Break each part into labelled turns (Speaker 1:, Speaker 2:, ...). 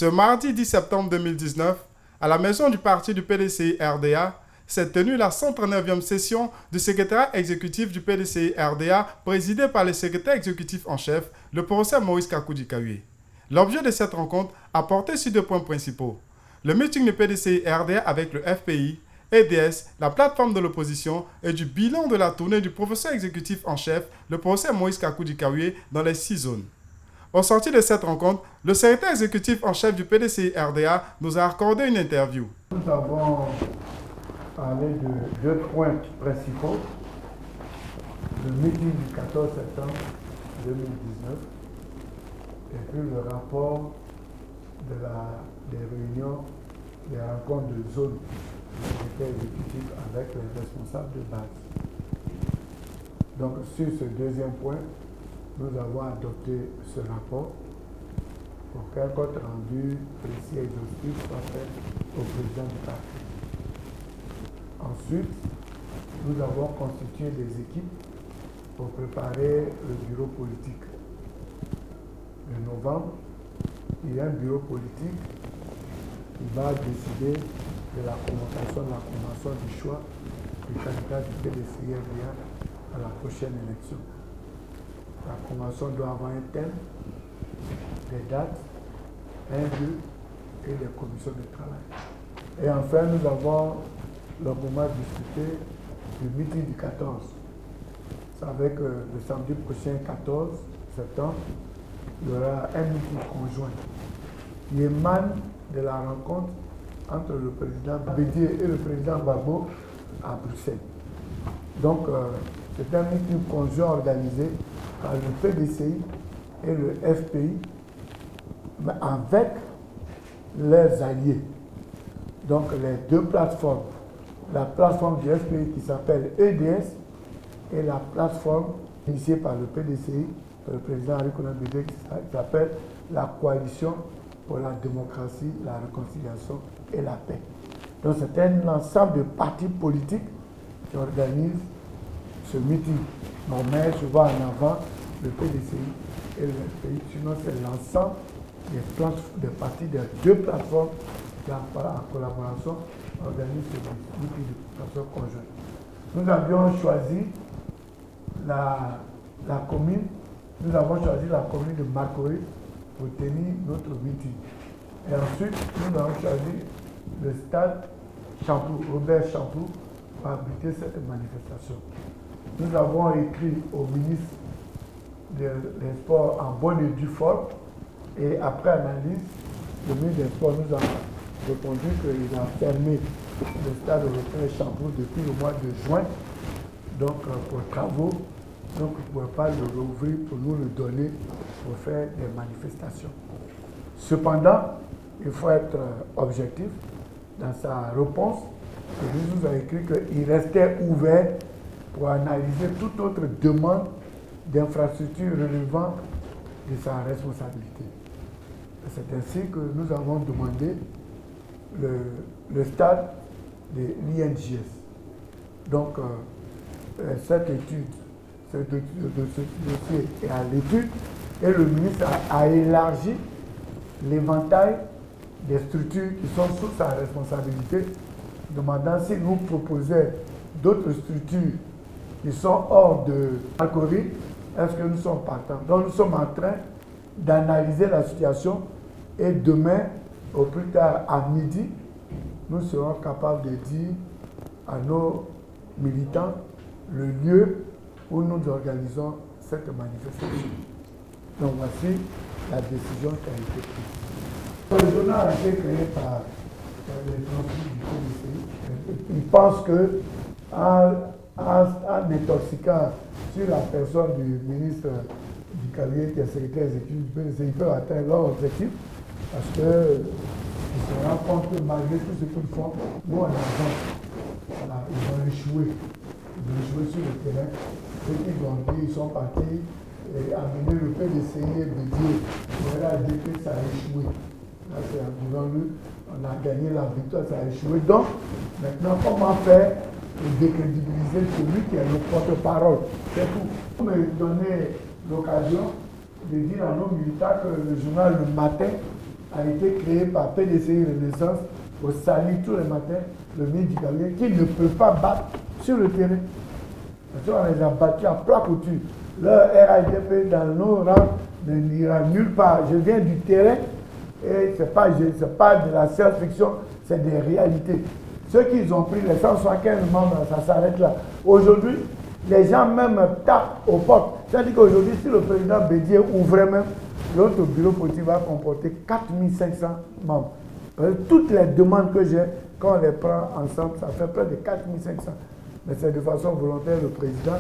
Speaker 1: Ce mardi 10 septembre 2019, à la maison du parti du PDCI-RDA, s'est tenue la 139e session du secrétariat exécutif du PDCI-RDA, présidé par le secrétaire exécutif en chef, le professeur Maurice Kakoudi-Kawuye. L'objet de cette rencontre a porté sur deux points principaux. Le meeting du PDCI-RDA avec le FPI, EDS, la plateforme de l'opposition et du bilan de la tournée du professeur exécutif en chef, le professeur Maurice Kakoudi-Kawuye, dans les 6 zones. Au sortir de cette rencontre, le secrétaire exécutif en chef du PDCI-RDA nous a accordé une interview.
Speaker 2: Nous avons parlé de deux points principaux. Le meeting du 14 septembre 2019 et puis le rapport des réunions, des rencontres de zone du secrétaire exécutif avec les responsables de base. Donc sur ce deuxième point, nous avons adopté ce rapport pour qu'un compte rendu précis et exhaustif soit fait au président du parti. Ensuite, nous avons constitué des équipes pour préparer le bureau politique. En novembre, il y a un bureau politique qui va décider de la convocation du choix du candidat du PDCI-RDA à la prochaine élection. La convention doit avoir un thème, des dates, un lieu et des commissions de travail. Et enfin, nous avons longuement discuté du meeting du 14. C'est avec le samedi prochain 14 septembre, il y aura un meeting conjoint qui émane de la rencontre entre le président Bédié et le président Gbagbo à Bruxelles. Donc, c'est un meeting conjoint organisé par le PDCI et le FPI, mais avec leurs alliés. Donc les deux plateformes, la plateforme du FPI qui s'appelle EDS et la plateforme initiée par le PDCI, par le président Henri Konan Bédié, qui s'appelle la Coalition pour la démocratie, la réconciliation et la paix. Donc c'est un ensemble de partis politiques qui organisent ce meeting. On met souvent en avant le PDCI et le FPI, sinon c'est l'ensemble des partis des deux plateformes qui, en collaboration, organisent ce meeting de façon conjointe. Nous avions choisi la commune, nous avons choisi la commune de Makoé pour tenir notre meeting. Et ensuite, nous avons choisi le stade Champoux, Robert Champoux, pour abriter cette manifestation. Nous avons écrit au ministre des Sports en bonne et due forme et après analyse, le ministre des Sports nous a répondu qu'il a fermé le stade Robert Champoux depuis le mois de juin, donc pour travaux, donc il ne pouvait pas le rouvrir pour nous le donner pour faire des manifestations. Cependant, il faut être objectif dans sa réponse. Il nous a écrit qu'il restait ouvert pour analyser toute autre demande d'infrastructure relevant de sa responsabilité. C'est ainsi que nous avons demandé le stade de l'INJS. Donc, cette étude, ce dossier est à l'étude et le ministre a élargi l'éventail des structures qui sont sous sa responsabilité, demandant s'il nous proposait d'autres structures qui sont hors de Makoé, est-ce que nous sommes partants? Donc nous sommes en train d'analyser la situation et demain, au plus tard à midi, nous serons capables de dire à nos militants le lieu où nous organisons cette manifestation. Donc voici la décision qui a été prise. Le journal a été créé par les transcrits du PDCI. Ils pensent que en intoxiquant sur la personne du ministre du Kawuye, qui est secrétaire exécutif du PDCI, ils peuvent atteindre leur objectif parce qu'ils se rendent compte que malgré tout ce qu'ils font, nous en avance. Voilà, ils ont échoué. Ils ont échoué sur le terrain. Ce qu'ils ont dit, ils sont partis et amener le PDCI et Bédié. On a dit que ça a échoué. Là, c'est devant nous, on a gagné la victoire, ça a échoué. Donc, maintenant, comment faire pour décrédibiliser celui qui est le porte-parole? C'est tout. Vous me donnez l'occasion de dire à nos militants que le journal Le Matin a été créé par PDCI Renaissance au Sali tous les matins, le midi Gabriel, qui ne peut pas battre sur le terrain. Parce qu'on les a battus à plat couture. Leur RADP dans nos rangs n'ira nulle part. Je viens du terrain et ce n'est pas de la science-fiction, c'est des réalités. Ceux qui ont pris les 175 membres, ça s'arrête là. Aujourd'hui, les gens même tapent aux portes. C'est-à-dire qu'aujourd'hui, si le président Bédier ouvrait même, l'autre bureau politique va comporter 4500 membres. Toutes les demandes que j'ai, quand on les prend ensemble, ça fait près de 4500. Mais c'est de façon volontaire, le président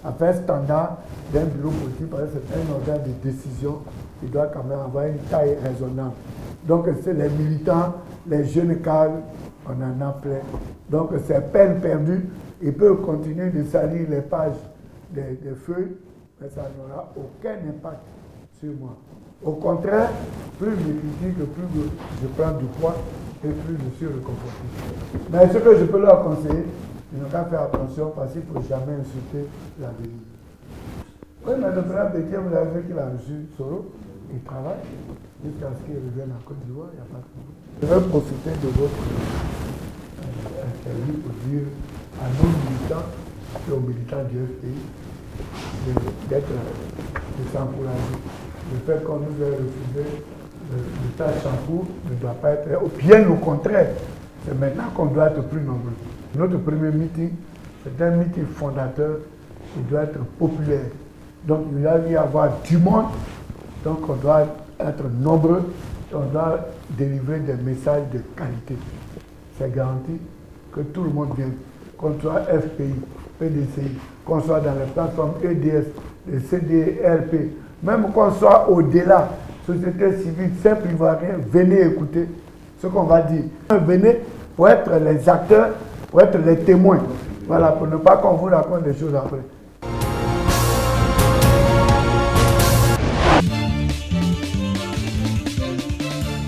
Speaker 2: a fait un standard d'un bureau politique, parce que c'est un organe de décision qui doit quand même avoir une taille raisonnable. Donc c'est les militants, les jeunes cadres, on en a plein. Donc c'est peine perdue. Ils peuvent continuer de salir les pages des feuilles, mais ça n'aura aucun impact sur moi. Au contraire, plus je critique, plus je prends du poids et plus je suis réconforté. Mais ce que je peux leur conseiller, ils n'ont qu'à faire attention parce qu'il ne faut jamais insulter l'avenir. Oui, mais le président Bédier, vous avez vu qu'il a reçu Soro, il travaille jusqu'à ce qu'il revienne en Côte d'Ivoire, il n'y a pas de problème. Je vais profiter de votre interview pour dire à nos militants et aux militants du FPI de s'encourager. Le fait qu'on nous ait refusé le tas de shampoo ne doit pas être, bien au contraire, c'est maintenant qu'on doit être plus nombreux. Notre premier meeting, c'est un meeting fondateur qui doit être populaire. Donc il doit y avoir du monde, donc on doit être nombreux, on doit délivrer des messages de qualité. C'est garanti que tout le monde vienne, qu'on soit FPI, PDCI, qu'on soit dans les plateformes EDS, les CDRP, même qu'on soit au-delà, société civile, simple ivoirien, venez écouter ce qu'on va dire. Venez pour être les acteurs, pour être les témoins. Voilà, pour ne pas qu'on vous raconte des choses après.